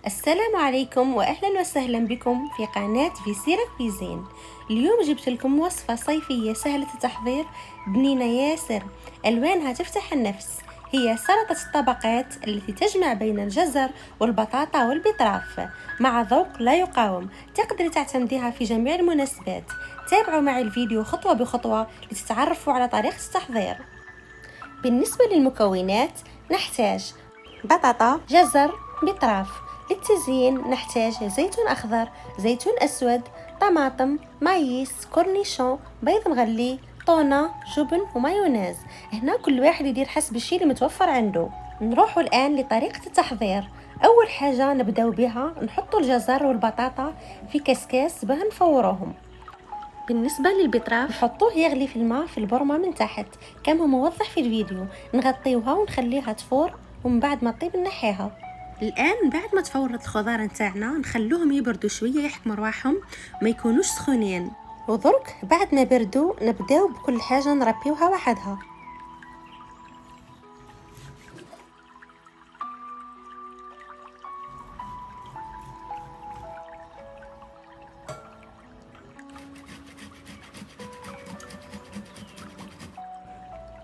السلام عليكم واهلا وسهلا بكم في قناة فيسيرة كويزين. اليوم جبت لكم وصفة صيفية سهلة التحضير بنينة ياسر، الوانها تفتح النفس. هي سلطة الطبقات التي تجمع بين الجزر والبطاطا والبطراف مع ذوق لا يقاوم. تقدري تعتمديها في جميع المناسبات. تابعوا معي الفيديو خطوة بخطوة لتتعرفوا على طريقة التحضير. بالنسبة للمكونات نحتاج بطاطا، جزر، بطراف. للتزيين نحتاج زيتون أخضر، زيتون أسود، طماطم، مايس، كورنيشون، بيض مغلي، طونة، جبن ومايونيز. هنا كل واحد يدير حسب الشيء اللي متوفر عنده. نروح الآن لطريقة التحضير. أول حاجة نبدأ بها نحط الجزر والبطاطا في كسكاس باه نفوروهم. بالنسبة للبطراف نحطوه يغلي في الماء في البرمة من تحت كما موضح في الفيديو. نغطيوها ونخليها تفور، ومن بعد ما تطيب نحيها. الان بعد ما تفورت الخضار نتاعنا نخلوهم يبردوا شويه يحكموا رواحهم ما يكونوش سخونين. ودرك بعد ما بردوا نبداو بكل حاجه نربيوها وحدها.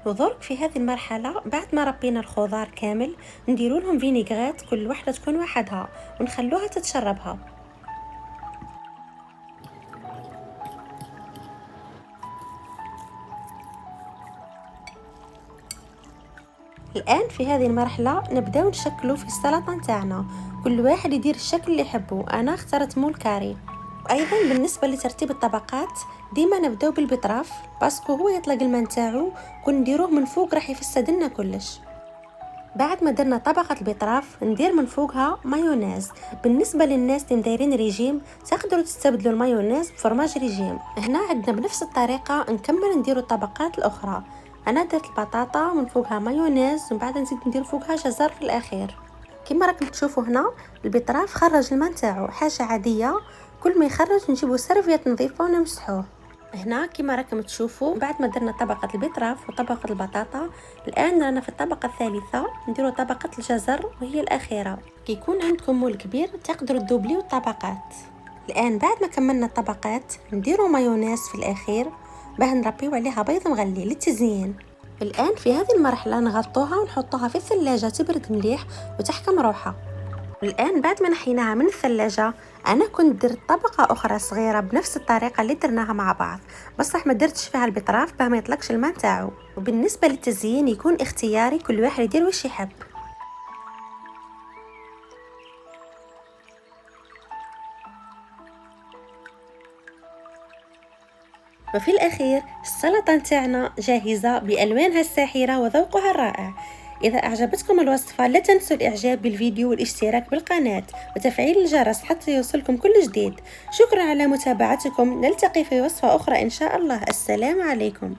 ودرك في هذه المرحله بعد ما ربينا الخضار كامل نديروا لهم فينيغرات، كل واحده تكون وحدها ونخلوها تتشربها. الان في هذه المرحله نبداو نشكلوا في السلطه نتاعنا، كل واحد يدير الشكل اللي يحبه. انا اخترت مول كاري. ايضا بالنسبه لترتيب الطبقات ديما نبداو بالبطراف باسكو هو يطلق الماء نتاعو، كون نديروه من فوق راح يفسد لنا كلش. بعد ما درنا طبقه البطراف ندير من فوقها مايونيز. بالنسبه للناس اللي دايرين ريجيم تقدروا تستبدلوا المايونيز بفرماج ريجيم. هنا عندنا بنفس الطريقه نكمل نديروا الطبقات الاخرى. انا درت البطاطا من فوقها مايونيز ومن بعد نزيد ندير فوقها جزر في الاخير. كما راكم تشوفوا هنا البطراف خرج الماء نتاعو، حاجه عاديه. كل ما يخرج نجيبو سيرفيات نظيفه ونمسحوه. هنا كما راكم تشوفوا بعد ما درنا طبقه البطراف وطبقه البطاطا، الان رانا في الطبقه الثالثه نديروا طبقه الجزر وهي الاخيره. كي يكون عندكم مول كبير تقدروا تدوبليو الطبقات. الان بعد ما كملنا الطبقات نديروا مايونيز في الاخير باه نربيو عليها بيض مغلي للتزيين. الان في هذه المرحله نغطوها ونحطوها في الثلاجه تبرد مليح وتحكم روحها. الان بعد ما نحيناها من الثلاجه انا كنت درت طبقه اخرى صغيره بنفس الطريقه اللي درناها مع بعض، بصح ما درتش فيها البطراف باه ما يطلقش الماء تاعو. وبالنسبه للتزيين يكون اختياري، كل واحد يدير واش يحب. وفي الأخير السلطة نتاعنا جاهزة بألوانها الساحرة وذوقها الرائع. إذا أعجبتكم الوصفة لا تنسوا الإعجاب بالفيديو والاشتراك بالقناة وتفعيل الجرس حتى يوصلكم كل جديد. شكرا على متابعتكم، نلتقي في وصفة أخرى إن شاء الله. السلام عليكم.